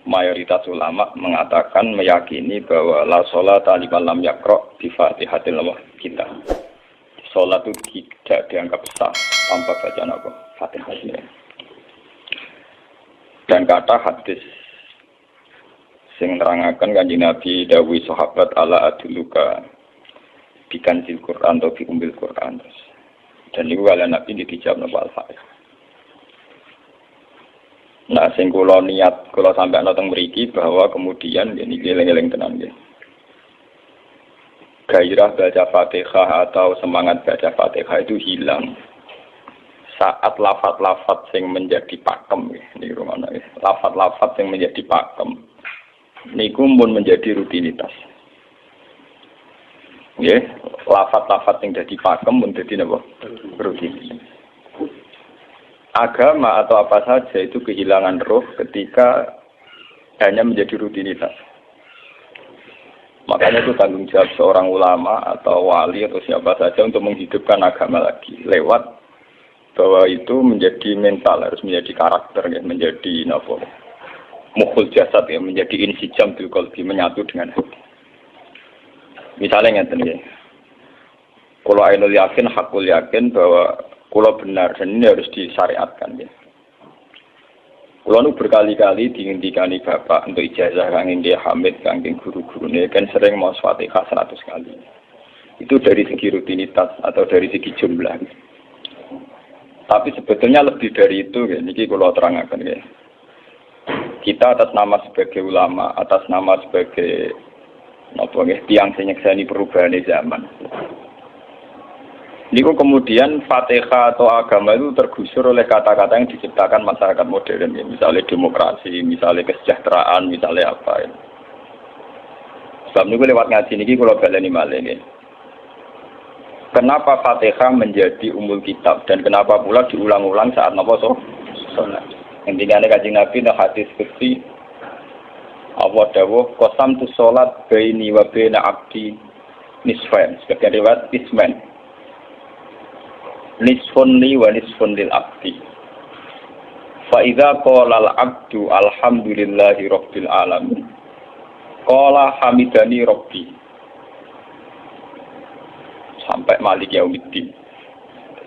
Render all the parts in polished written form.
mayoritas ulama mengatakan meyakini bahwa la sholata liman lam yaqra bi Fatihatil kitab. Salat itu tidak dianggap sah tanpa bacaan apa? Fatihah. Dan kata hadis sing nerangaken Kanjeng Nabi dawuh sahabat ala aduluka bikanzil Quran atau bi umbil Quran. Dan niku kala Nabi dijawab napa Al-Fatihah. Nah, sing kula niat kula sampai ana teng mriki bahwa kemudian niki eling-eling tenan nggih. Gairah baca Fatihah atau semangat baca Fatihah itu hilang saat lafaz-lafaz yang menjadi pakem niki rumana nggih. Lafaz-lafaz yang menjadi pakem niku pun menjadi rutinitas. Nggih, lafaz-lafaz yang dadi pakem pun dadi napa? Rutinitas. Agama atau apa saja itu kehilangan roh ketika hanya menjadi rutinitas. Makanya itu tanggung jawab seorang ulama atau wali atau siapa saja untuk menghidupkan agama lagi lewat bahwa itu menjadi mental, harus menjadi karakter, ya, menjadi mukhul jasad, ya, menjadi insijam bil qalbi, menyatu dengan hati. Misalnya ngeten ya. Kalau ainul yakin, hakul yakin bahwa kalau benar dan ini harus disyariatkan ya. Kalau nu berkali-kali dihentikan bapak untuk ijazah kangge dia Hamid kangge guru-guru ini kan sering mau Fatihah 100 kali. Itu dari segi rutinitas atau dari segi jumlah. Tapi sebetulnya lebih dari itu ya. Niki kalau terangkan ya. Kita atas nama sebagai ulama, atas nama sebagai tiang senyekseni perubahan zaman. Niku kemudian Fatihah atau agama itu tergusur oleh kata-kata yang diciptakan masyarakat modern, ya. Misalnya demokrasi, misalnya kesejahteraan, misalnya apa. Ya. Sebab niku lewat ngaji niki kula baleni malih nggih. Kenapa Fatihah menjadi umul kitab dan kenapa pula diulang-ulang saat napa salat? Intinya Kanjeng Nabi nang hadis qudsi Allah dawuh qasam tu salat baini wa baina abdi nisfain. Sebagian riwayat isman. Nisfun li wa nisfun lil abdi. Fa idza qala al abdu alhamdulillahi rabbil alamin. Qala hamidani rabbi. Sampai malik yaumiddin.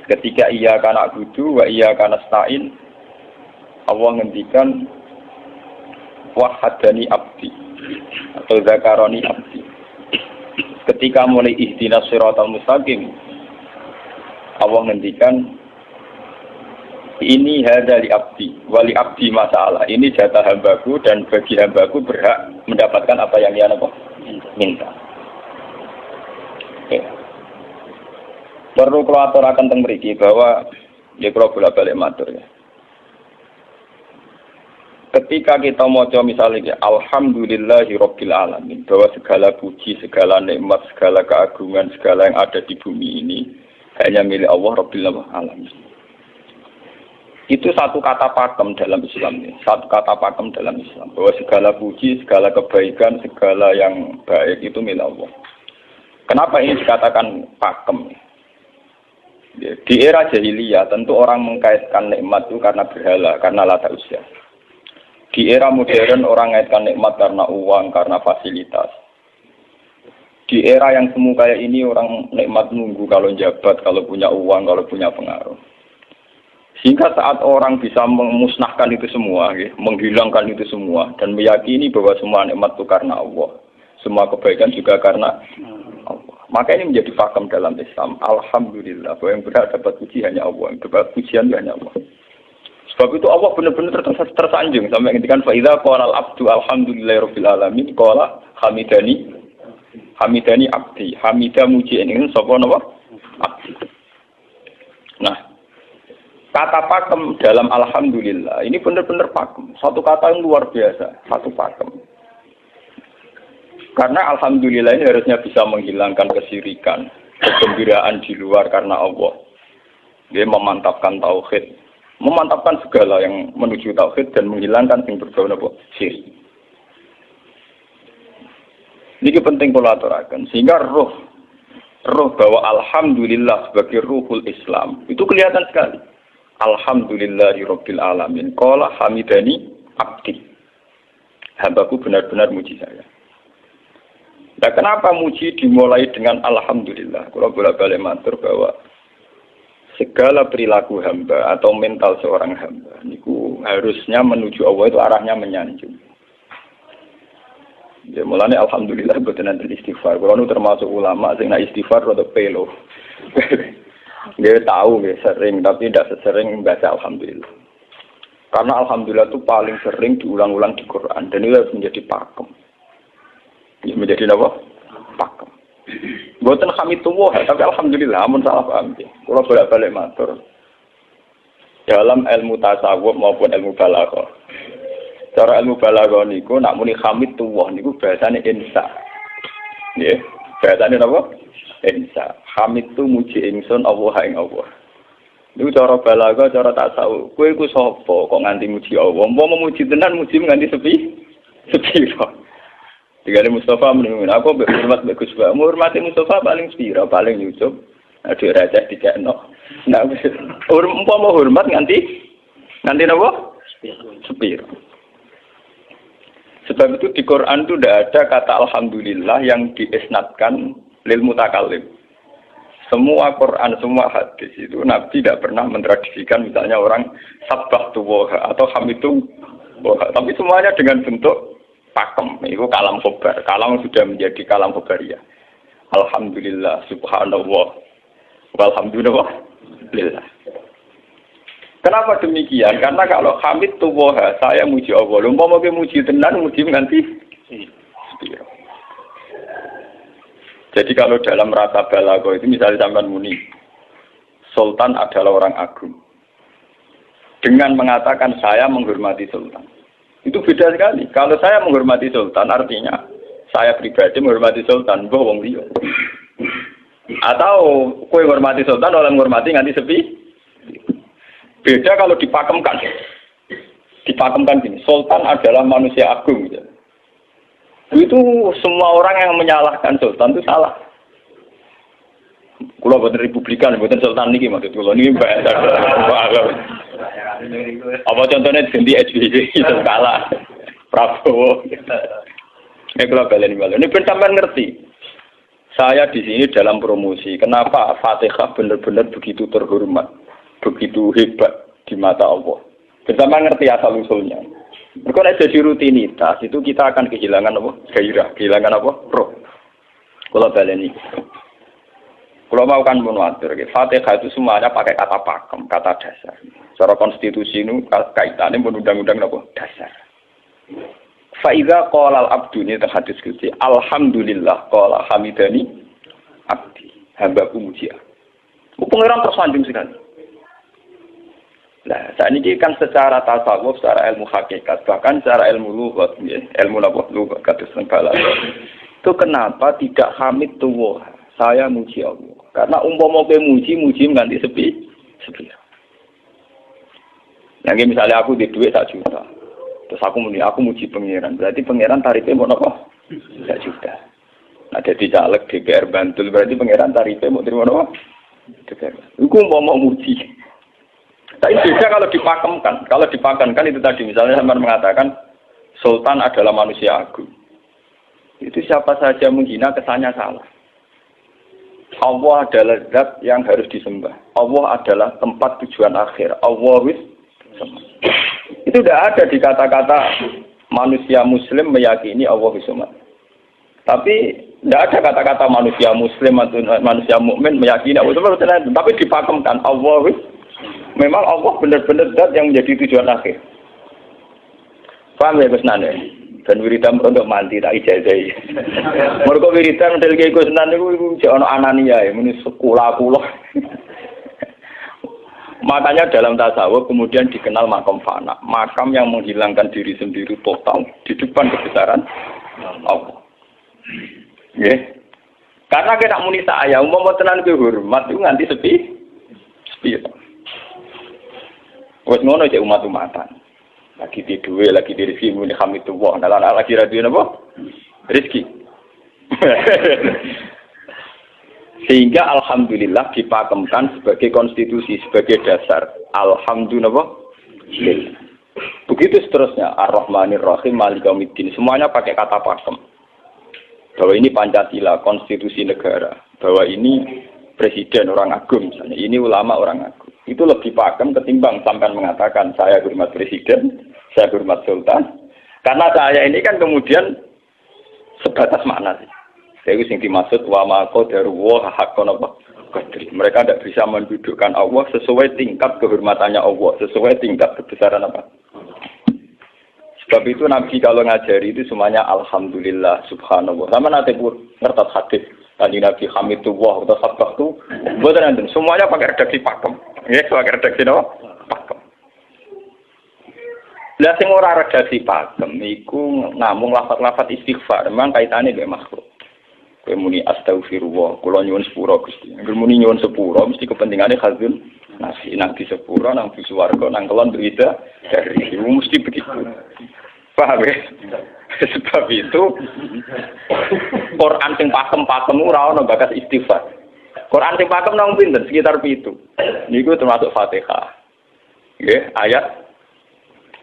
Ketika ia kana na'budu wa ia kana nasta'in, Allah ngendikan wahadani abdi atau zakaroni abdi. Ketika mulai ihdinas siratal mustaqim, Allah ngendikan ini hadali abdi wali abdi masalah. Ini jatah hambaku dan bagi hambaku berhak mendapatkan apa yang dia minta. Okay. Perlu kalau aturaken teng mriki bahwa ya kula bolak-balik matur ya. Ketika kita maca misalnya alhamdulillahi rabbil alamin, bahwa segala puji, segala nikmat, segala keagungan, segala yang ada di bumi ini hanya milik Allah rabbil alamin. Itu satu kata pakem dalam Islam ya. Satu kata pakem dalam Islam bahwa segala puji, segala kebaikan, segala yang baik itu milik Allah. Kenapa ini dikatakan pakem? Ya, di era jahiliyah tentu orang mengkaitkan nikmat itu karena berhala, karena lata usia. Di era modern orang mengaitkan nikmat karena uang, karena fasilitas. Di era yang semu kayak ini orang nikmat nunggu kalau jabat, kalau punya uang, kalau punya pengaruh. Sehingga saat orang bisa memusnahkan itu semua, ya, menghilangkan itu semua, dan meyakini bahwa semua nikmat itu karena Allah. Semua kebaikan juga karena Allah. Maka ini menjadi pakem dalam Islam. Alhamdulillah, bahwa yang berhak dapat puji hanya Allah, yang dapat pujian hanya Allah. Sebab itu Allah benar-benar tersanjung sampai ngendikan fa idza qala al-abdu alhamdulillahirabbil alamin qala hamidani abdi. Hamidah muji ini sapa napa? Abdi. Nah, kata pakem dalam alhamdulillah ini benar-benar pakem. Satu kata yang luar biasa, satu pakem. Karena alhamdulillah ini harusnya bisa menghilangkan kesyirikan, kegembiraan di luar karena Allah. Dia memantapkan tauhid, memantapkan segala yang menuju tauhid dan menghilangkan yang berbau syirik. Ini penting kalau aturakan sehingga roh bahwa alhamdulillah sebagai ruhul Islam itu kelihatan sekali. Alhamdulillahirabbil alamin. Qala hamidani abdi. hambaku benar-benar muji saya. Nah, kenapa muji dimulai dengan alhamdulillah? Kalau bolak-balik matur bahwa segala perilaku hamba atau mental seorang hamba niku harusnya menuju Allah itu arahnya menyanjung. Ya mulane alhamdulillah boten enten istighfar. Kalau nu termasuk ulama sing nak istighfar rada pelo. Dia tahu ya sering tapi tidak sesering baca alhamdulillah. Karena alhamdulillah itu paling sering diulang-ulang di Quran dan itu harus menjadi pakem. Ya, menjadi apa? Pakem. Boten hamitullah tapi alhamdulillah amun salah paham. Kalau bolak-balik matur dalam ilmu tasawuf maupun ilmu balaghah. Cara ilmu balaghah niku nak muni hamitullah niku bahasane insa. Nggih, bahasane napa? Insa. Hamid tu muji ingsun Allah ing Allah. Niku cara balaghah, cara tasawuf. Kowe iku sapa kok nganti muji Allah? Umpama muji tenan muji nganti sepi. Digane Mustafa menunggu aku hormat bagus Pak. Hormati Mustafa paling sepira, paling nyucup. Aduh raja dikekno. Nah, umpama hormat nganti napa? Sepira. Sebab itu di Quran itu tidak ada kata alhamdulillah yang diisnadkan lil mutakallim. Semua Quran, semua hadis itu Nabi tidak pernah mentradisikan misalnya orang sabbahtu wa atau hamidu wa. Tapi semuanya dengan bentuk pakem. Itu kalam khobar. Kalam sudah menjadi kalam khobariyah. Alhamdulillah, subhanallah, walhamdulillah. Kenapa demikian? Karena kalau hamid tuwoha, saya muji Allah. Lumpah mau muji tenan, muji nganti. Jadi kalau dalam rasa balaghah itu misalnya sampean muni, Sultan adalah orang agung. Dengan mengatakan saya menghormati Sultan. Itu beda sekali. Kalau saya menghormati Sultan artinya saya pribadi menghormati Sultan, mbah wong liya. Atau kowe menghormati Sultan oleh menghormati nganti sepi. Beda kalau dipakemkan. Dipakemkan gini, Sultan adalah manusia agung gitu. Itu semua orang yang menyalahkan Sultan itu salah. Kalau buatan Republikan, buatan Sultan ini maksud kalau ini bahasa apa contohnya ganti SBY itu kalah Prabowo. Ini kalau kalian ini pun sampai ngerti. Saya di sini dalam promosi. Kenapa Fatihah benar-benar begitu terhormat, begitu hebat di mata Allah. Bersama ngerti asal usulnya. Kalau jadi rutinitas itu kita akan kehilangan apa? Gairah, kehilangan apa? Roh. Kalau baleni. Kalau mau kan menuatur, Fatihah itu semuanya pakai kata pakem, kata dasar. Secara konstitusi ini kaitannya undang-undang apa? Dasar. Faiza qala al-abdu ini terhadis kunci. Alhamdulillah qala hamidani abdi. Hambaku muji. Pengiran tersanjung sekali. Nah, saat ini kan secara tasawuf, secara ilmu hakikat, bahkan secara ilmu lughat, ilmu lughat kata balaghah. Itu kenapa tidak hamid tuwah? Saya muji Allah. Karena umpama kowe muji nganti sepi. Yang misalnya aku di duit 1 juta. Terus aku muji pangeran. Berarti pangeran tarifnya mau apa? 1 juta. Nah, jadi caleg DPR Bantul berarti pangeran tarifnya mau terima apa? DPR. Iku mau muji. Tapi beda kalau dipakemkan. Kalau dipakemkan itu tadi misalnya sampean mengatakan Sultan adalah manusia agung. Itu siapa saja menghina kesannya salah. Allah adalah zat yang harus disembah. Allah adalah tempat tujuan akhir. Allah itu tidak ada di kata-kata manusia muslim meyakini Allah bismillah. Tapi tidak ada kata-kata manusia muslim atau manusia mukmin meyakini Allah bismillah. Tapi dipakemkan Allah memang Allah benar-benar zat yang menjadi tujuan akhir. Paham ya Gus Nane? Dan wiridan untuk mandi tak ijazahi. Mergo wiridan model Gus Nane iku ono anania ya, muni sekolah kula. Makanya dalam tasawuf kemudian dikenal makam fana, makam yang menghilangkan diri sendiri total di depan kebesaran Allah. Nggih. Karena kena muni saya, umpama tenan ke hormat itu nganti sepi. Wes ngono cek umat-umatan. Lagi di duwe, lagi di rezeki muni hamidullah. Nah, lagi radio napa? Rezeki. Sehingga alhamdulillah dipakemkan sebagai konstitusi, sebagai dasar. Alhamdulillah. Begitu seterusnya, Ar-Rahmanir Rahim, Maliki Yaumiddin, semuanya pakai kata pakem. Bahwa ini Pancasila, konstitusi negara. Bahwa ini presiden orang agung misalnya, ini ulama orang agung. Itu lebih pakem ketimbang sampai mengatakan saya hormat presiden, saya hormat sultan. Karena saya ini kan kemudian sebatas makna sih. Jadi yang dimaksud wa ma qadaru wa haqqan apa? Mereka tidak bisa mendudukkan Allah sesuai tingkat kehormatannya Allah, sesuai tingkat kebesaran apa. Sebab itu Nabi kalau ngajari itu semuanya alhamdulillah subhanallah. Sama nanti pun ngertas hadis tadi Nabi Hamidullah atau sabah itu, bukan semuanya pakai redaksi pakem. Ya, pakai redaksi apa? Pakem. Lah sing ora redaksi pakem iku namung lafaz-lafaz istighfar, memang kaitane mbek makhluk. Kowe muni astagfirullah, kula nyuwun sepura Gusti. Angger muni nyuwun sepura mesti kepentingane khazun nasi nang di sepura nang di swarga nang kelon berita dari itu mesti begitu. Paham ya? Sebab itu Quran sing pakem-pakem ora ono bakas istighfar. Quran sing pakem nang pinten sekitar 7. Niku termasuk Fatihah. Nggih, ayat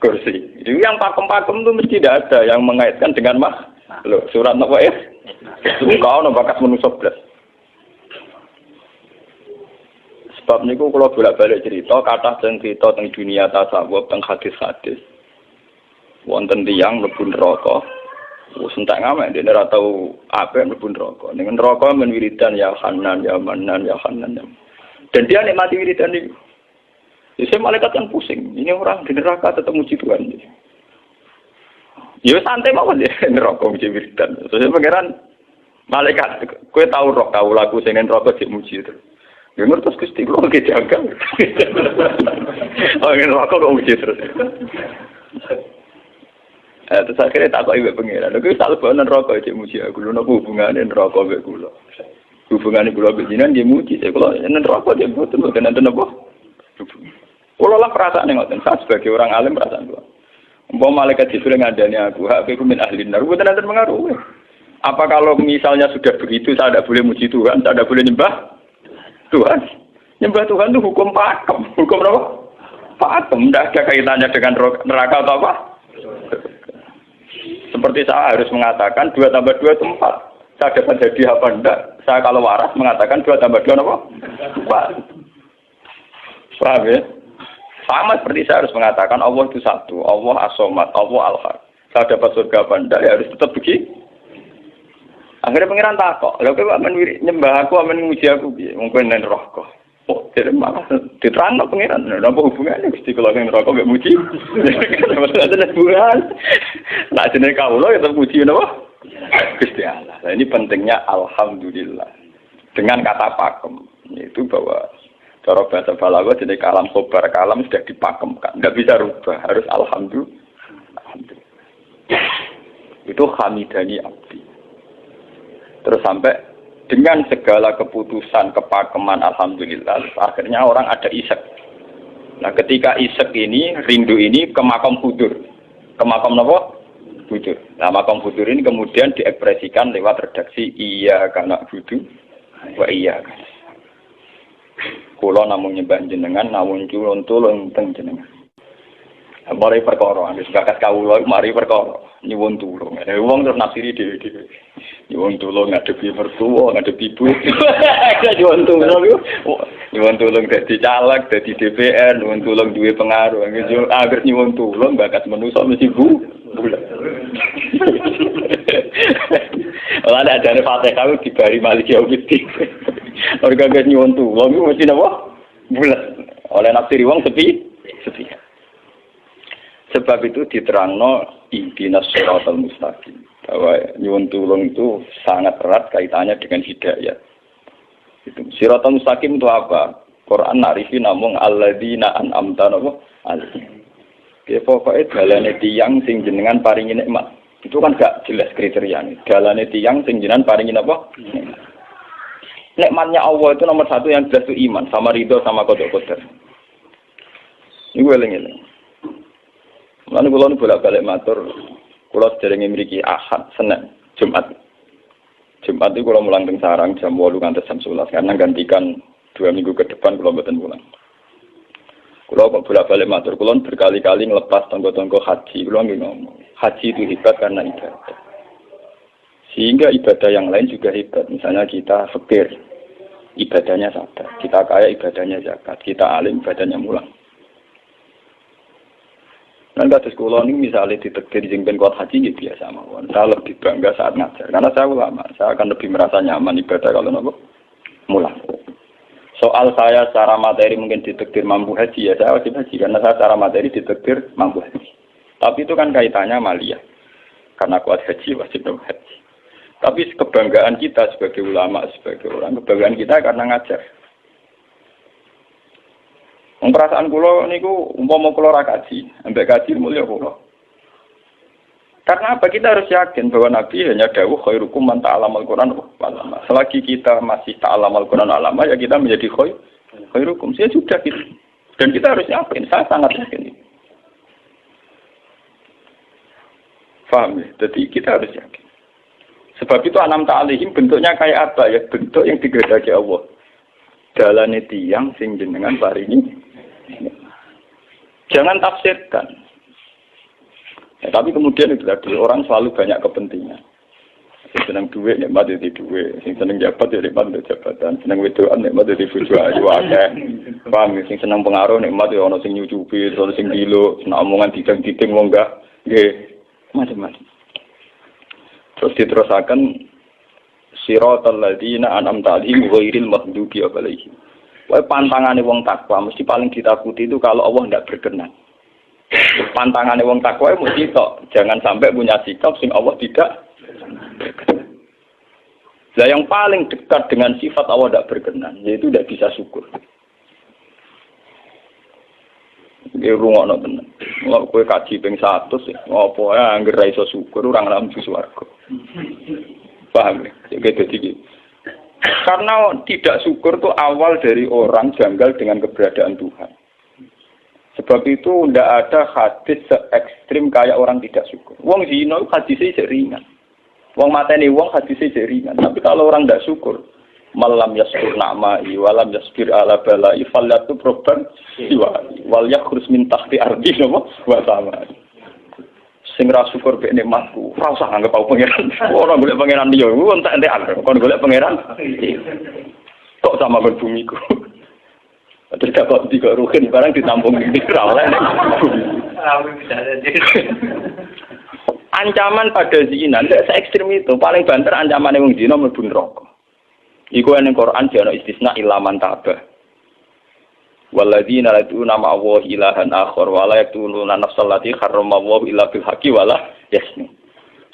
kursi. Itu yang pakem-pakem itu mesti tidak ada yang mengaitkan dengan makhluk. Surat apa ya? Kau no bakat manusia belas. Sebab niku kalau bolak-balik cerita, kata cerita tentang dunia tasawuf, tentang hadis-hadis. Wonten tiyang mlebu neraka. Wis entek ngamek dene ora tau apik mlebu neraka. Ning neraka men wiridan ya Hanan ya Manan ya Hanan. Dan dia nikmati wiridan itu. Jadi malaikat kan pusing. Ini orang di neraka tetap muji Tuhan. Ya santai mawon ya neraka muji wiridan. Terus pangeran malaikat, kowe tahu roh tahu lagu sing neraka sik muji itu. Ya ngertos Gusti kula ge jaga. Oh neraka kok muji terus. Terus akhirnya tak kok ibu pangeran. Kowe tak lebokno neraka sik muji aku. Lha napa hubungane neraka mek kula? Hubungane kula mek jinan nggih muji sik kula neraka sik boten nenten apa? Kula lah perasaan ngoten. Saya sebagai orang alim perasaan kula. Umpama malaikat Jibril ngandani aku, hak aku min ahli nar, mboten nanti mengaruh. Apa kalau misalnya sudah begitu, saya tidak boleh muji Tuhan, saya tidak boleh nyembah Tuhan? Nyembah Tuhan itu hukum pakem. Hukum apa? Pakem, tidak ada kaitannya dengan neraka atau apa? Seperti saya harus mengatakan 2 tambah 2 itu 4. Saya dapat jadi apa enggak? Saya kalau waras mengatakan 2 tambah 2 apa? 4. Paham ya? Sama seperti saya harus mengatakan Allah itu satu, Allah as-somad, Allah al-har. Saya dapat surga apa enggak, ya harus tetap begitu. Akhirnya pengiran takok, lha kowe amen nyembah aku, amen muji aku piye? Mungkin nen neraka. Oh, jadi malah diterangno pengiran, napa hubungannya Gusti kula ning neraka mek muji? Maksudnya ada hubungan. Nah, jenenge kawula ya tetep muji napa? Gusti Allah. Nah, ini pentingnya alhamdulillah. Dengan kata pakem, yaitu bahwa cara bahasa balaghah jadi kalam khobar, kalam sudah dipakemkan, enggak bisa rubah, harus alhamdulillah. Itu hamidani abdi. Terus sampai dengan segala keputusan kepakeman alhamdulillah, akhirnya orang ada isek. Nah, ketika isek ini, rindu ini ke makam hudur. Ke makam apa? Hudur. Nah, makam hudur ini kemudian diekspresikan lewat redaksi iya kana budu wa iya kana. Kula namung nyembah jenengan, namung tulung teng jenengan. Mari perkara, wis bakat kawula mari perkara nyuwun tulung. Wong terus nafsiri dhewe-dhewe. Nyuwun tulung ngadepi mertua, ngadepi ibu. Nyuwun tulung yo. Nyuwun tulung dadi caleg, dadi DPR, nyuwun tulung duwe pengaruh. Agar nyuwun tulung bakat manusa mesti bu. Ora ada jane Fatihah dibari Maliki Yaumiddin. Orga gak nyuwun tulung iku mesti napa? Bulat. Oleh nafsiri wong sepi. Sebab itu diterangno ihdinas shiratal mustaqim. Bahwa nyuwun tulung itu sangat erat kaitannya dengan hidayah. Itu shiratal mustaqim itu apa? Quran narifi namung alladzina an'amta alaihim. Ya pokoknya dalane tiyang sing jenengan paringi nikmat. Itu kan gak jelas kriterianya. Dalane tiyang sing jenengan paringi apa? Nikmatnya Allah itu nomor 1 yang jelas itu iman, sama ridho, sama qada-qadar. Ini gue eling-eling. Lalu kalau bolak-balik matur, kalau sederenge mriki Ahad, Senin, Jumat. Jumat itu kalau mulang teng sarang jam 8 nganti jam 11 karena gantikan 2 minggu ke depan kalau mboten pulang. Kalau kok bolak-balik matur, kulon berkali-kali ngelepas tonggo-tonggo haji, kulon ngomong, haji itu hebat karena ibadah. Sehingga ibadah yang lain juga hebat. Misalnya kita fakir, ibadahnya sabar. Kita kaya, ibadahnya zakat. Kita alim, ibadahnya mulang. Dan kasus kulon ini misalnya ditekdir jengben kuat haji, ya biasa mawon. Saya lebih bangga saat ngajar. Karena saya ulama, saya akan lebih merasa nyaman ibadah kalau nopo mulang. Soal saya secara materi mungkin ditekdir mampu haji, ya saya wajib haji. Karena saya secara materi ditekdir mampu haji. Tapi itu kan kaitannya maliyah. Karena kuat haji, wajib haji. Tapi kebanggaan kita sebagai ulama, sebagai orang, kebanggaan kita karena ngajar. Perasaan kula niku umpama kula ra kaji, ambek kaji mulya kula. Karena apa? Kita harus yakin bahwa Nabi hanya dawuh khairukum man ta'allamal Qur'an wa 'allama. Selagi kita masih ta'allamal Qur'an alama, ya kita menjadi khairukum. Saya sudah gitu. Dan kita harus yakin, saya sangat yakin itu. Paham ya? Jadi kita harus yakin. Sebab itu anam ta'alihim bentuknya kayak apa ya? Bentuk yang digedaki Allah. Dalane tiyang sing jenengan paringi. Jangan tafsirkan. Ya, tapi kemudian itu tadi orang selalu banyak kepentingan. Sing seneng duit nikmat di duit, sing seneng jabat ya nikmat di jabatan, seneng wedoan nikmat di bojo ayu akeh. Paham, sing seneng pengaruh nikmat ya ana sing nyucupi, ana sing gilo, seneng omongan didang-diding wong enggak nggih macam-macam. Terus diterusaken siratal ladzina an'amta 'alaihim ghairil maghdubi 'alaihim. Wae pantangane wong takwa mesti paling ditakuti itu kalau Allah tidak berkenan. Pantangannya wong takwa mesti tok, jangan sampai punya sikap sing Allah tidak berkenan. Nah, yang paling dekat dengan sifat Allah tidak berkenan, yaitu tidak bisa syukur. Iki rungokno tenan. Kok kowe kaji ping 100 ya, ngopo ae anggere ra iso syukur ora ngambu swarga. Paham ya? Jadi karena tidak syukur itu awal dari orang janggal dengan keberadaan Tuhan. Sebab itu tidak ada hadis se-ekstrim kayak orang tidak syukur. Wong zina hadisnya ringan. Wong mateni wong hadisnya ringan. Tapi kalau orang tidak syukur, malam yaskur na'ma'i walam yasbir ala bala'i falyatu proban siwa'i wal yakhrus min tahti ardi wa samai. Sing ra syukur mek nikmatku, ora usah anggap aku pangeran. Ora golek pangeran liya, entek-entek kon golek pangeran. Kok sama kon bumiku. Terus kok tiga ruhin barang ditampung di oleh ancaman pada zina tidak se-ekstrim itu. Paling banter ancaman yang zina mlebu neraka. Iku ning Quran jana istisna ilaman tabah. Walladzina laduna ma'allahi ilahan akhar wa la yaqtuluna nafsal lati harramallahu illa bil haqqi wa la yasni.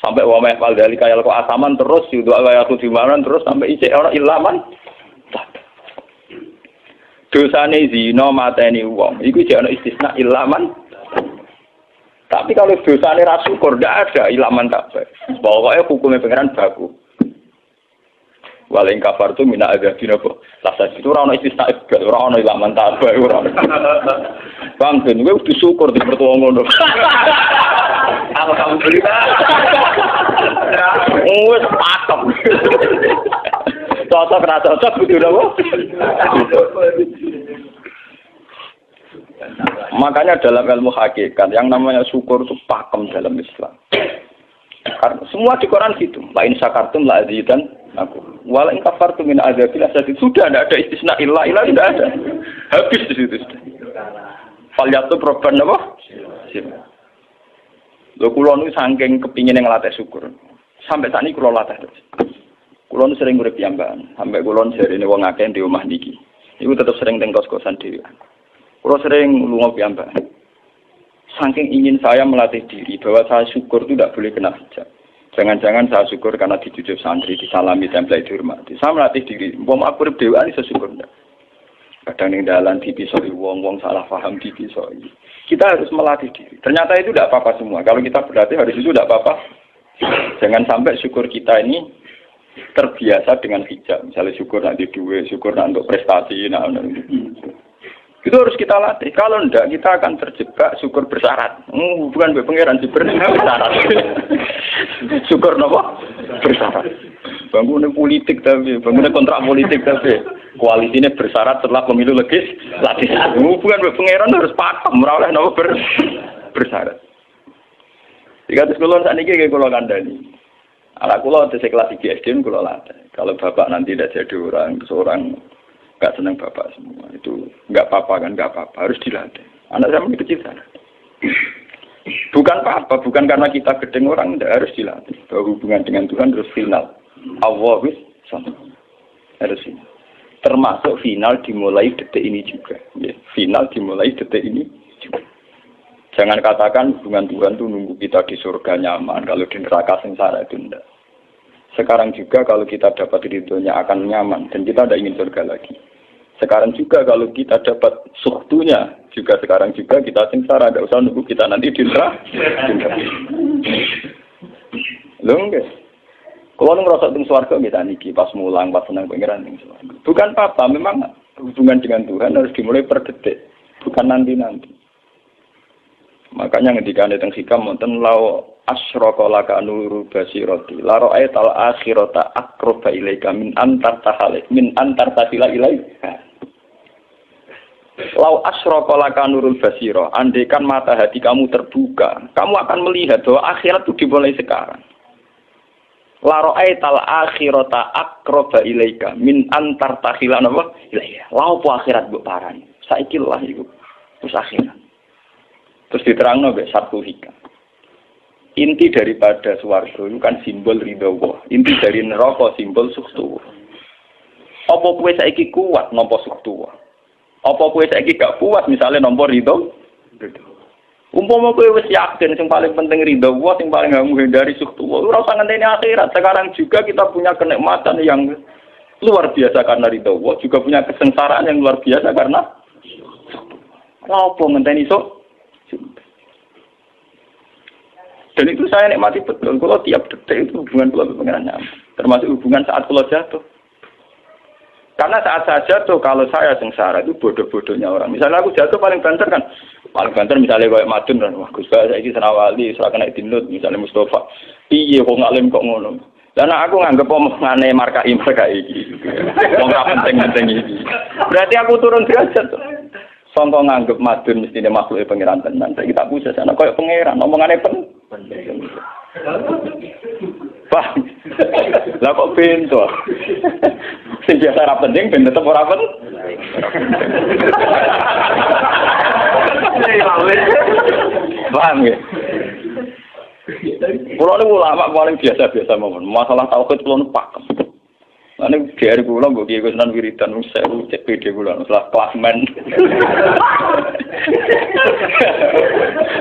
Sampai wa ma yaqal dalika ya kok asaman terus yudu ayatu dimaran terus sampai isih ora ilaman. Dosane zina mateni wong iku jek ana istisna ilaman. Tapi kalau dosane ra syukur ndak ada ilaman kabeh. Pokoke hukume pangeran baku. Waling kafar tu mina adzabina apa? Lasa itu ora ana istisna ora ana ilaman kabeh ora. Bang ben kowe kudu syukur di mertua ngono. Alhamdulillah. Wes patok. Cocok ra cocok kudu napa? Makanya dalam ilmu hakikat yang namanya syukur itu pakem dalam Islam. Karena semua di Quran gitu. Lain syakartum la azidan aku. Wala in kafartum min azabil asyadid. Sudah tidak ada istisna illa tidak ada. Habis di situ sudah. Falyatu proban apa? Lho kula nu saking kepingin ngelatih syukur. Sampai saat ini kula latih terus. Kula nu sering urip piyambakan. Sampai kula jarene wong akeh di omah niki. Iku tetep sering teng kos-kosan dhewe. Kula sering lunga piyambakan. Saking ingin saya melatih diri bahwa saya syukur itu tidak boleh kena hijab. Jangan-jangan saya syukur karena dicucuk santri, disalami, tempel, dihormati. Saya melatih diri. Umpama aku urip dhewe iso syukur ndak. Kadang ning dalan dipisoi wong salah paham dipisoi. Kita harus melatih diri. Ternyata itu tidak apa-apa semua. Kalau kita berlatih harus itu tidak apa-apa. Jangan sampai syukur kita ini terbiasa dengan hijab. Misalnya syukur nanti duit, syukur nanti untuk prestasi. Itu harus kita latih. Kalau enggak, kita akan terjebak syukur bersyarat. Bukan pangeran sih bersyarat. Syukur apa? Bersyarat. Bangunnya politik tapi, bangunnya kontrak politik tapi, koalisinya bersyarat setelah pemilu legislatif. Hubungan pangeran harus pakem, ora oleh napa bersyarat. Jika terus kula sakniki nggih kula kandhani. Ala kula tesih kelas 3 SD kula latih. Kalau bapak nanti tidak jadi seorang nggak senang bapak semua itu nggak apa-apa kan, nggak apa-apa, harus dilatih. Anak saya masih kecil sana. Bukan apa-apa, bukan karena kita gedeng orang, tidak harus dilatih. Bahwa hubungan dengan Tuhan harus final. Allah sama. Harus final. Termasuk final dimulai detik ini juga. Ya, final dimulai detik ini juga. Jangan katakan hubungan Tuhan itu nunggu kita di surga nyaman, kalau di neraka sengsara itu tidak. Sekarang juga kalau kita dapat ridhonya akan nyaman, dan kita tidak ingin surga lagi. Sekarang juga kalau kita dapat suhtunya, juga sekarang juga kita sengsara, tidak usah nunggu kita nanti di neraka. Loh enggak. Kalau ngerasa teng swarga kita niki pas mulang, pas senang pengiran teng swarga. Bukan apa, memang hubungan dengan Tuhan harus dimulai per detik, bukan nanti-nanti. Makanya ketika ada teng hikam wonten lau asyraka laka nuru basirati la ra'aital akhirata aqraba ilaika min antar tasila ilaika. Lau asyraka laka nurul basira, andaikan mata hati kamu terbuka, kamu akan melihat bahwa akhirat itu dimulai sekarang. La ra'aital akhirata aqraba ilaika min antar tasila ilaika. Lau po akhirat mbok parani. Saiki lah iku. Terus akhirat. Terus diterangno mbek satu hikam. Inti daripada swarga itu kan simbol ridho Allah. Inti dari neraka simbol sukhtu. Apa kowe saiki kuat nampa sukhtu? Apa kowe saiki gak kuat misalnya nampa ridho? Umpama kowe wis yakin sing paling penting ridho Allah, sing paling gak menghindari sukhtu. Ora usah ngenteni akhirat. Sekarang juga kita punya kenikmatan yang luar biasa karena ridho Allah, juga punya kesengsaraan yang luar biasa karena apa ngenteni sok? Dan itu saya nikmati betul. Kalau tiap detik itu hubungan kalau pengeran nyaman. Termasuk hubungan saat kalau jatuh. Karena saat saya jatuh, kalau saya sengsara itu bodoh-bodohnya orang. Misalnya aku jatuh paling banter kan. Paling banter misalnya kayak Madun kan. Wah Gus Bae saiki senawali, ora kena dinut misalnya Mustafa. Piye kok ngalim kok ngono. Dan aku nganggep omongane markai iki. Wong ora penting-penting iki. Berarti aku turun derajat. Sangka nganggep Madun mestine makhluk pangeran tenan. Saiki tak pusat ana koyo pangeran omongane penting. Wah. Lah kok pintu. Sing biasa ora penting ben tetep ora penting. Paham ya? Kulo niku ulama paling biasa-biasa mawon. Masalah tauhid kulo pakem. Ane dari kula mbok kiye Gusunan wiridan sewu cek PD kula setelah klasmen.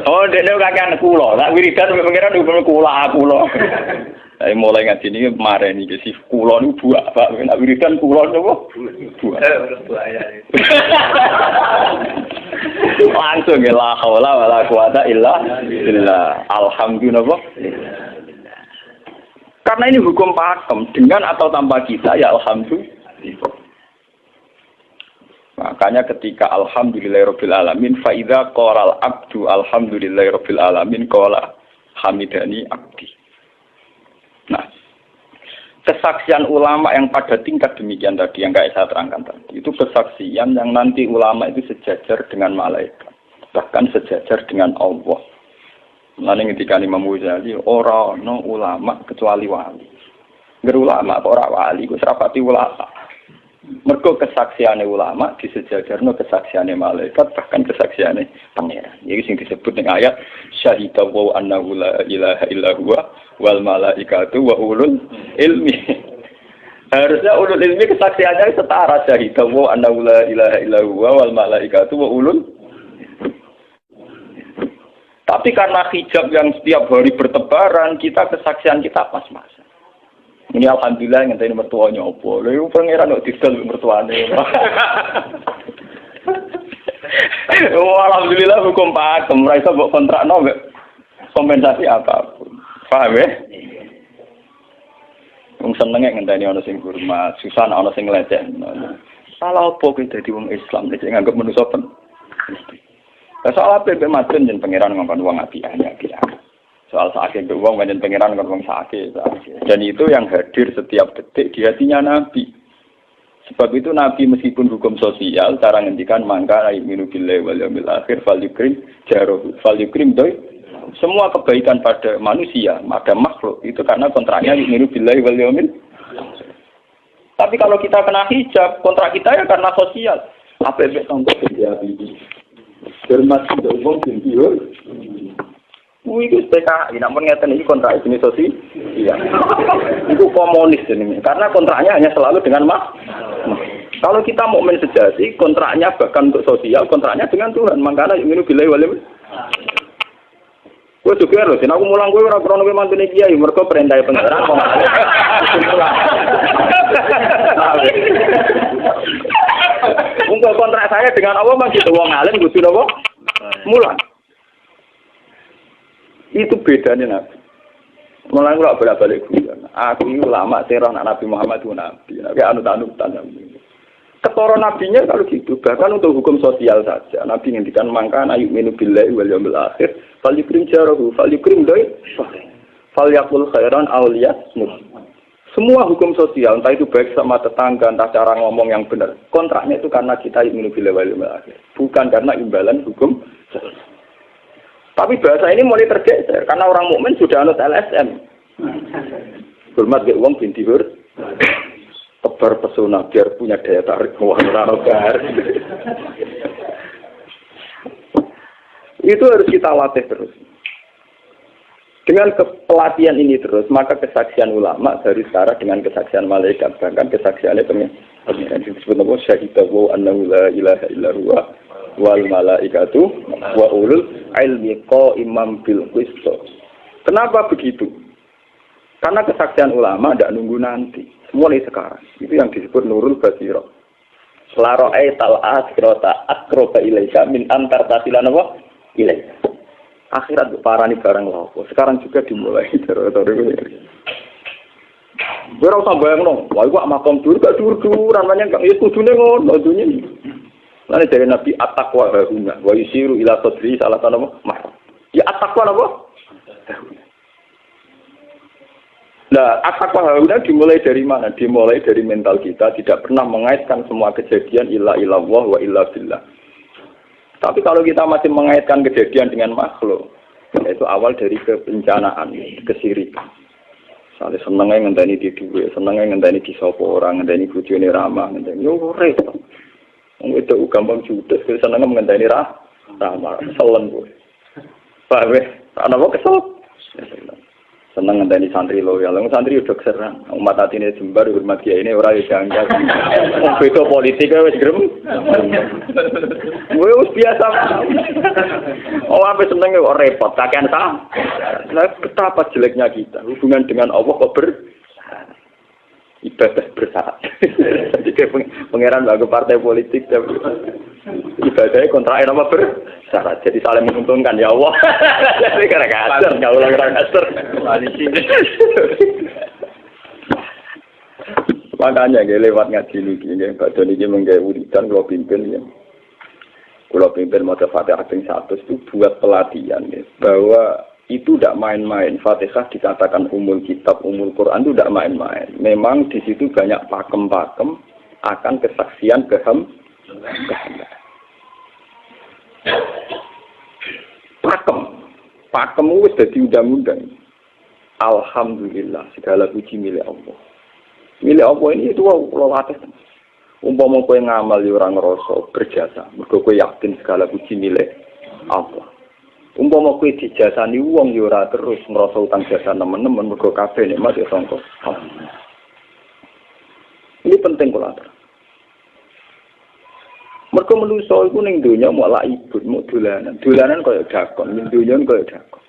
Oh, dene kakean kula. Lah wiridan pengiran hukum kula. Saya mulai ngaji ini kemarin iki sih kula niku buak, Pak. Nek wiridan kula niku buak. Langsung ya la haula wala quwata illa billah. Alhamdulillah. Karena ini hukum pakem, dengan atau tanpa kita ya alhamdulillah. Makanya ketika alhamdulillahirabbil alamin fa idza qala abdu alhamdulillahirabbil alamin qala hamidani abdi. Nah, kesaksian ulama yang pada tingkat demikian tadi yang kayak saya terangkan tadi, itu kesaksian yang nanti ulama itu sejajar dengan malaikat, bahkan sejajar dengan Allah. Lalu ketika Imam Ghazali ora no ulama kecuali wali. Ngger ulama kok ora wali, kok serapati ulama. Mergo kesaksiane ulama disejajarno kesaksiane malaikat bahkan kesaksiane pangeran. Iki sing disebut ning ayat syahidallahu annahu la ilaha illa huwa wal malaikatu wa ulul ilmi. Harusnya ulul ilmi kesaksiannya setara syahidallahu annahu la ilaha illa huwa wal malaikatu wa ulul. Tapi karena hijab yang setiap hari bertebaran, kita kesaksian kita pas-pasan. Ini alhamdulillah yang ngenteni mertuanya opo. Lha iku pangeran kok didol mertuane. Oh alhamdulillah hukum pakem, ora iso mbok kontrakno mbek kompensasi apapun. Paham ya? Wong senenge ngenteni ana sing hormat, susah ana sing leceh. Salah opo kuwi dadi wong Islam nek nganggep manusa pen. Soal apa yang macam dan pangeran ngomong uang apiannya. Soal sakit uang dan pangeran ngomong sakit. Dan itu yang hadir setiap detik di hatinya Nabi. Sebab itu Nabi meskipun hukum sosial, cara ngendikan mangka ayyuminu billahi wal yawmil akhir falyukrim jarohu falyukrim doi. Semua kebaikan pada manusia, pada makhluk itu karena kontraknya ayyuminu billahi wal yawmil. Tapi kalau kita kena hijab, kontrak kita ya karena sosial. Apa yang contoh dia ini? Hormat sudah umum tinggiur. Itu PKI, namun ngeten ini kontrak jenis sosial. Iya. Itu komunis ini, karena kontraknya hanya selalu dengan kalau kita mukmin sejati, kontraknya bahkan untuk sosial, kontraknya dengan Tuhan. Makanya ini bilai walim. Gue juga loh, aku mulang gue orang krono gue mantune kiai, mereka perintah pengeran kok. Untuk kontrak saya dengan Allah masih wong alim kudu napa? Mulang. Itu bedanya Nabi. Mulai kalau bolak-balik guyon. Aku ini ulama teror Nabi Muhammad itu Nabi. Nabi anut-anutan Nabi. Ketoro nabinya kalau gitu. Bahkan untuk hukum sosial saja. Nabi ngendikan mangkana yu'minu billahi wal yawmil akhir. Fal yukrim jarahu. Fal yukrim doi. Fal yakul khairan awliyasmut. Semua hukum sosial, entah itu baik sama tetangga, entah cara ngomong yang benar. Kontraknya itu karena kita yu'minu billahi wal yawmil akhir. Bukan karena imbalan hukum sosial. Tapi bahasa ini mulai tergeser karena orang mukmin sudah anut LSM. Hormat ke uang binti hur. Tebar pesona biar punya daya tarik warna. Itu harus kita latih terus. Dengan pelatihan ini terus, maka kesaksian ulama dari sekarang dengan kesaksian malaikat, bahkan kesaksiannya pengen disebut nama syahidahu annahu la ilaha illa huwa wal malaikatu wa ulul ilmi qaimam bil qist. Kenapa begitu? Karena kesaksian ulama tidak nunggu nanti, mulai sekarang. Itu yang disebut nurul basirah. Selaro'ai tal'as kirota akroba ilaika min antar tasilan apa? Ilaika. Akhirat parani barang lapo. Sekarang juga dimulai dari gue rasa bayang dong, wah gue makom dur gak dur namanya nggak ya kudune ngono dunia ini. Lalu dari Nabi at-taqwa huna wa yusiru ila sadri salah satu mah. Ya at-taqwa apa? Nah, at-taqwa huna dimulai dari mana? Dimulai dari mental kita, tidak pernah mengaitkan semua kejadian illa illallah wa illa billah. Tapi kalau kita masih mengaitkan kejadian dengan makhluk, itu awal dari kebencanaan, kesirikan. Misalnya senengnya ngenteni di duwe, senengnya ngenteni di sopo orang, ngenteni bojone ramah, ngenteni yo repot. Wong itu gampang judes, senengnya ngenteni ramah, keselen kowe. Paham ya? Ana kok kesel. Seneng ngenteni santri loyal, santri udah keserang. Umat atine jembar hormat kiai ini ora janggal. Wong beda politik wis grem. Wis biasa. Oh, apa seneng kok repot, kakean ta. Nah, betapa jeleknya kita. Hubungan dengan Allah kok ibadah bersyarat. Jadi pangeran bagi partai politik ibadahnya kontrak apa bersyarat. Jadi saling menguntungkan ya Allah. Jadi kadang-kadang nggak ulang kadang-kadang. Makanya nggak lewat ngaji lagi, nggak badan ini menggawe wiridan kalau pimpin ya. Kalau pimpin mau Fatihah ping 100 itu buat pelatihan ya, bahwa itu tidak main-main. Fatihah dikatakan umul kitab, umul Quran itu tidak main-main. Memang di situ banyak pakem-pakem akan kesaksian kehendak. Pakem itu sudah diundang-undang. Alhamdulillah, segala puji milik Allah. Milik Allah ini itu Allah latih. Umpama kowe ngamal yo ora ngrasa berjasa, mergo kowe yakin segala puji milik Allah. Umpama kowe dijasani wong yo ora terus ngrasa utang jasa nemen-nemen mergo kabeh nikmat yo sangka. Ini penting kula atur. Mergo manusa iku ning donya mau lak ibut, mau dolanan. Dolanan kaya dakon, ning donya kaya dakon.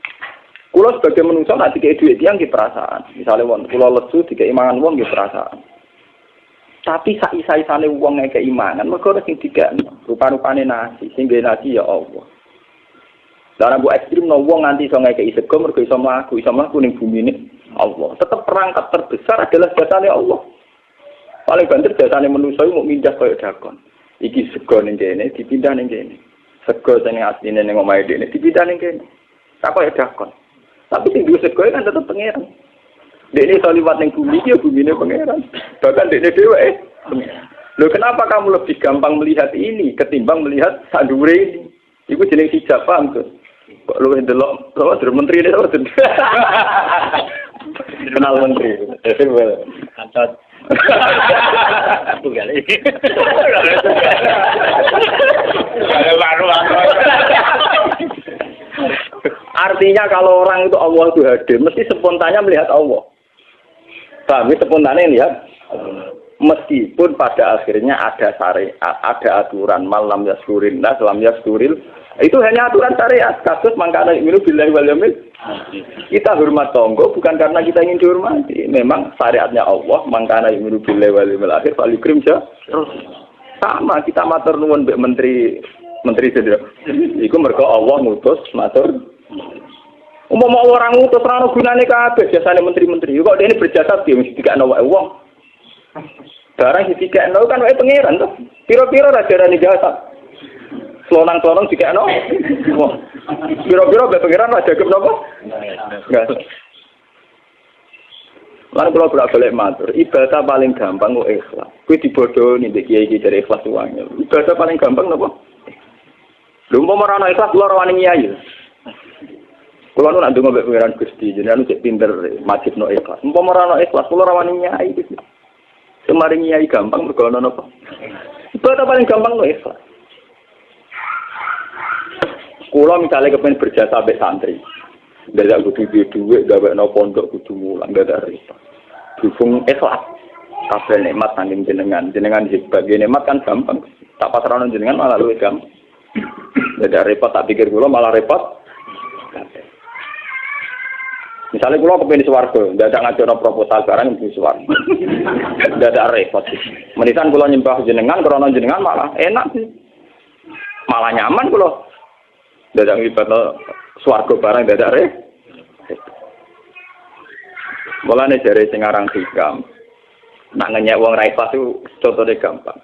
Kula sebagai manusa nek dikek dhuwit tiyang ki perasaan. Misale wong kula lesu dikek imangan wong ki perasaan. Tapi saisa-isane wong nek keimangan mergo sing dikek rupa-rupane nasi, sing nggawe nasi ya Allah. Lah bu ekstrim no wong nganti iso ngekeki sego mergo iso mlaku ning bumine Allah. Tetep perangkat terbesar adalah jasane Allah. Paling banter jasane manusa iku mung mindah kaya dakon. Iki sego ning kene dipindah ning kene. Sego sing asline ning omahe dene dipindah ning kene. Tak kaya dakon. Tapi sing duwe sego kan tetep pangeran. Dekne iso liwat ning bumi iki ya bumine pangeran. Bahkan dekne dhewe pangeran. Loh kenapa kamu lebih gampang melihat ini ketimbang melihat sadure ini? Iku jeneng hijab paham tuh. Kok lu ndelok dari menteri ini apa tuh? Kenal menteri. Kantor. Tunggal iki. Artinya kalau orang itu Allah itu hadir, mesti spontannya melihat Allah. Tapi spontannya lihat, meskipun pada akhirnya ada syariat, ada aturan malam yaskurin nas, lam yaskuril. Itu hanya aturan syariat. Kasus mangkana yu'minu billahi wal yaumil. Kita hormat tonggo bukan karena kita ingin dihormati. Memang syariatnya Allah, mangkana yu'minu billahi wal yaumil akhir falyukrim terus. Sama kita matur nuwun mbek menteri sedherek. Iku mergo Allah ngutus matur. Umpama orang ngutus ora ono gunane kabeh jasane menteri-menteri. Kok dene berjasa piye mesti dikakno wae wong. Barang dikakno kan wae pangeran to. Piro-piro ra jarane jasa. Selonang-selonang dikakno. Wah. Piro-piro mbek pangeran ra jagep napa? Enggak. Lan kula bolak-balik matur, ibadah paling gampang kok ikhlas. Kuwi dibodohi mbek kiai-kiai dari ikhlas uang. Ibadah paling gampang napa? Lha umpama ora ana ikhlas kula ora wani nyai. Kula nu nak ndonga mbek pangeran Gusti, jenengan cek pinter majibno ikhlas. Umpama ora ana ikhlas kula ora wani nyai iki. Semari nyai gampang mergo ana napa? Ibadah paling gampang kok ikhlas. Kula misalnya kepen berjasa mbek santri. Ndak kudu duwe gawekno pondok kudu mulang ndak repot. Dukung ikhlas. Kabeh nikmat saking jenengan hebat. Nikmat kan gampang. Tak pasrahno jenengan malah luwih gampang. Ndak repot tak pikir kula malah repot. Misalnya kula kepengin swarga, ndak ada ngajono proposal barang di swarga. Ndak ada repot. Menitan kula nyembah jenengan krana jenengan malah enak sih. Malah nyaman kula. Ndak ada nglibatno swarga barang ndak ada repot. Mulane jare sing aran hikam. Nak ngenyek wong ra ikhlas itu contone gampang.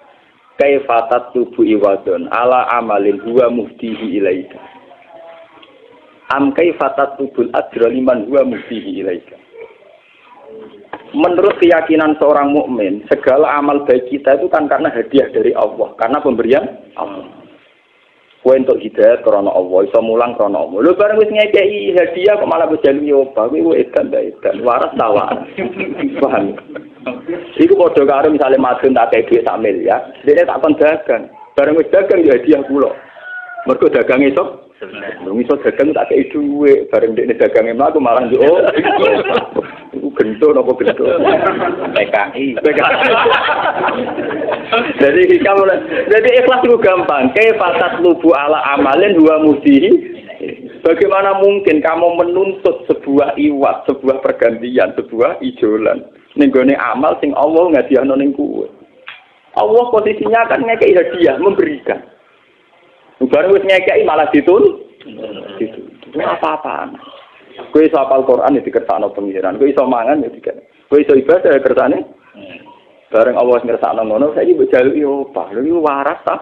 Kaifatat tubu iwadon ala amalin huwa muftihi ilaika. Am kaifatat tubul ajra liman huwa muftihi ilaika. Menurut keyakinan seorang mukmin, segala amal baik kita itu kan karena hadiah dari Allah, karena pemberian Allah. Kowe entuk hidayah krana Allah, iso mulang krana Allah. Lho bareng wis ngekeki hadiah kok malah bejalu nyoba, kowe edan waras ta waras. Paham? Iku padha karo misale madun tak kei dhuwit sak miliar, dene tak kon dagang. Bareng wis dagang ya hadiah kula. Mergo dagang iso. Iso dagang tak kei dhuwit, bareng dene dagange mlaku malah yo. Iku gento napa gento? PKI. Jadi ikhlas itu gampang. Kaifatat lubu ala amalin huwa mudihi. Bagaimana mungkin kamu menuntut sebuah iwat, sebuah pergantian, sebuah ijolan ning gone amal sing Allah ngadiahno ning kowe. Allah posisinya kan ngekeki hadiah, memberikan. Bareng wis ngekeki malah ditun. Itu apa-apaan. Kowe iso hafal Quran ya dikersakno pengiran, kowe iso mangan ya dikersakno. Kowe iso ibadah ya kersane. Bareng Allah ngersakno ngono, saiki mbok jaluki opah. Lha iku waras ta?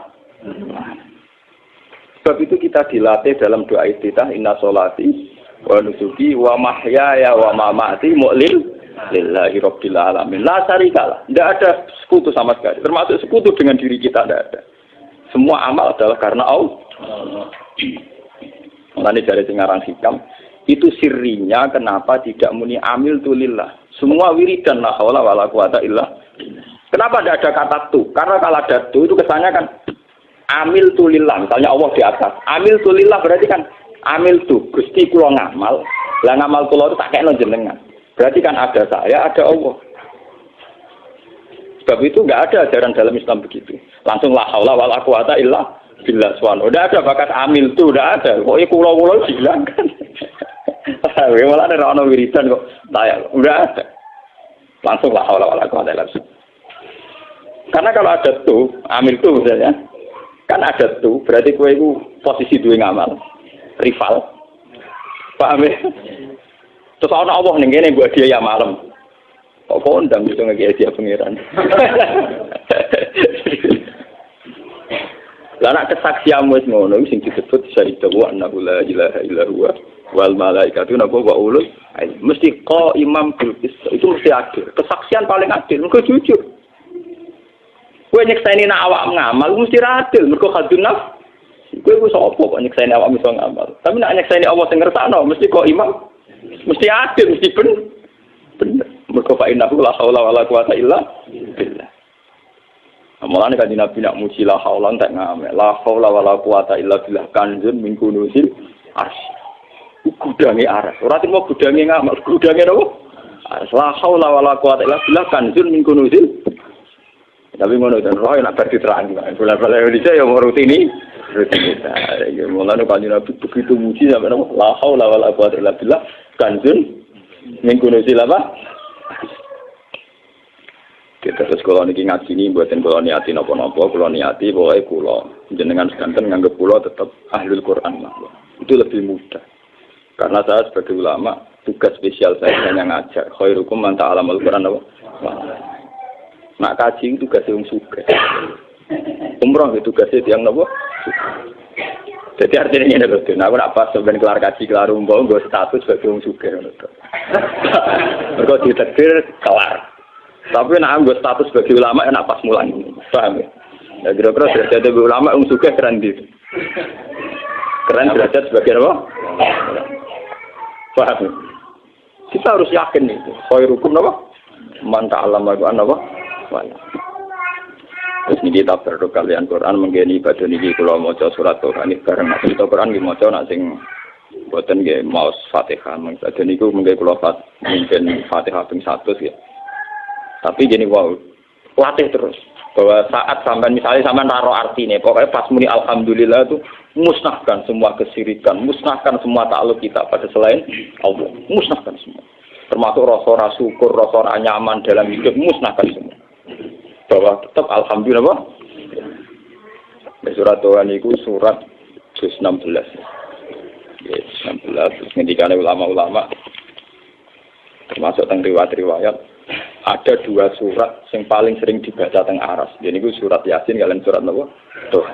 Sebab itu kita dilatih dalam doa iftitah inna sholati wa nusuki wa mahyaya wa mamati mu'lil lillahi rabbil alamin. La syarikalah. Tidak ada sekutu sama sekali. Termasuk sekutu dengan diri kita tidak ada. Semua amal adalah karena Allah. Mulane dari singarang hikam itu sirrinya kenapa tidak muni amil tu lillah. Semua wiridan la haula wala quwata illa. Kenapa tidak ada kata tu? Karena kalau ada tu itu kesannya kan amil tu lillah. Misalnya Allah di atas. Amil tu lillah berarti kan amil tu Gusti kula ngamal. Lah ngamal kula itu tak kena jenengan. Berarti kan ada saya, ada Allah. Sebab itu enggak ada ajaran dalam Islam begitu. Langsung la haula wala quwata illa billah subhanahu. Udah ada bakat amil tu, udah ada. Kok kula-kula hilangkan. Malah ada orang wiridan kok tayang, udah ada. Langsung la haula wala quwata illa billah. Karena kalau ada tuh, amil tuh misalnya, kan ada tuh, berarti kowe itu posisi duwe ngamal, rival. Paham ya? Terus ana Allah ning kene mbok dia ya malam. Kok kondang iso ngeki dia pangeran. Lah nek kesaksian wis ngono sing disebut syahida wa annahu la ilaha illa huwa wal malaikatu napa wa ulul mesti imam bil qist itu mesti adil. Kesaksian paling adil mergo jujur. Kowe nyekseni nak awak ngamal mesti adil, mergo hadun nafs. Kowe ku sapa kok nyekseni awak iso ngamal. Tapi nak nyekseni Allah sing ngersakno mesti kok imam. Mesti adil, mesti bener. Mergo fa innahu la haula wala quwata illa billah. Mulane kan Nabi nak muji la haula tak ngamal. La haula wala quwata illa billah kanjun min kunuzil arsy. Gudange aras. Ora timo gudange ngamal, gudange napa? La haula wala quwata illa billah kanjun min kunuzil. Tapi ngono ten roh nak bar diterang. Bola-bola Indonesia ya rutini. Ya mulane kan Nabi begitu muji sampai napa? La haula wala quwata illa billah kanjun min kunuzil apa? Kita terus kalau niki ngaji ini buatin kalau niati nopo-nopo, kalau niati boleh kulo jenengan sekanten nganggep kulo tetap ahlul Quran lah. Itu lebih mudah. Karena saya sebagai ulama tugas spesial saya hanya ngajar. Khairukum man ta'allamal Quran apa? Nak kaji tugas yang sugih. Umroh itu tugasnya yang nopo? Jadi artinya ini betul. Nah, aku nak pas sebenarnya kelar kaji kelar umroh gue status sebagai orang sugih. Mereka ditakdir kelar. Tapi nak ambil status sebagai ulama enak pas mulang, paham ya? Ya kira-kira derajat sebagai ulama juga keren gitu. Keren derajat sebagai apa? Paham ya? Kita harus yakin itu. Khairukum apa? Man ta'allama al-Qur'an apa? Terus ini kita berdoa kalian Quran menggeni ibadah niki kula maca surat Tuhan iki bareng nek kita Quran nggih maca nek sing boten nggih maos Fatihah mengko niku mengke kula mimpin Fatihah ping 100 ya. Tapi gini wow, latih terus bahwa saat sampai misalnya sampai naruh artinya, pokoknya pas muni alhamdulillah itu musnahkan semua kesirikan, musnahkan semua takluk kita pada selain Allah, musnahkan semua. Termasuk rasa syukur, rasa nyaman dalam hidup, musnahkan semua. Bahwa tetap alhamdulillah. Surat Tuhan itu surat 16. 16 terus ngendikane ulama-ulama termasuk teng riwayat-riwayat. Ada 2 surat yang paling sering dibaca teng aras. Jadi itu surat Yasin kalian surat apa? Tuh.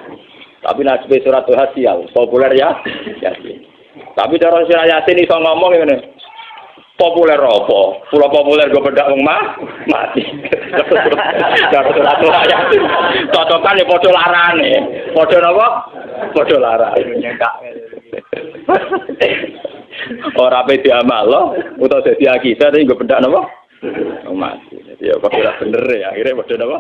Tapi nasib surat Tuhan sial, populer ya Yasin. Tapi cara surat Yasin iso ngomong ngene. Populer apa? Pulau populer gue bedak wong mati. Cara surat Tuhan Yasin. Cocokan ya padha larane. Padha napa? Padha larane. Ora pe diamal utawa dadi akhidat iki gue bedak napa? Mati. Jadi ya kok ora bener ya, akhirnya padha napa?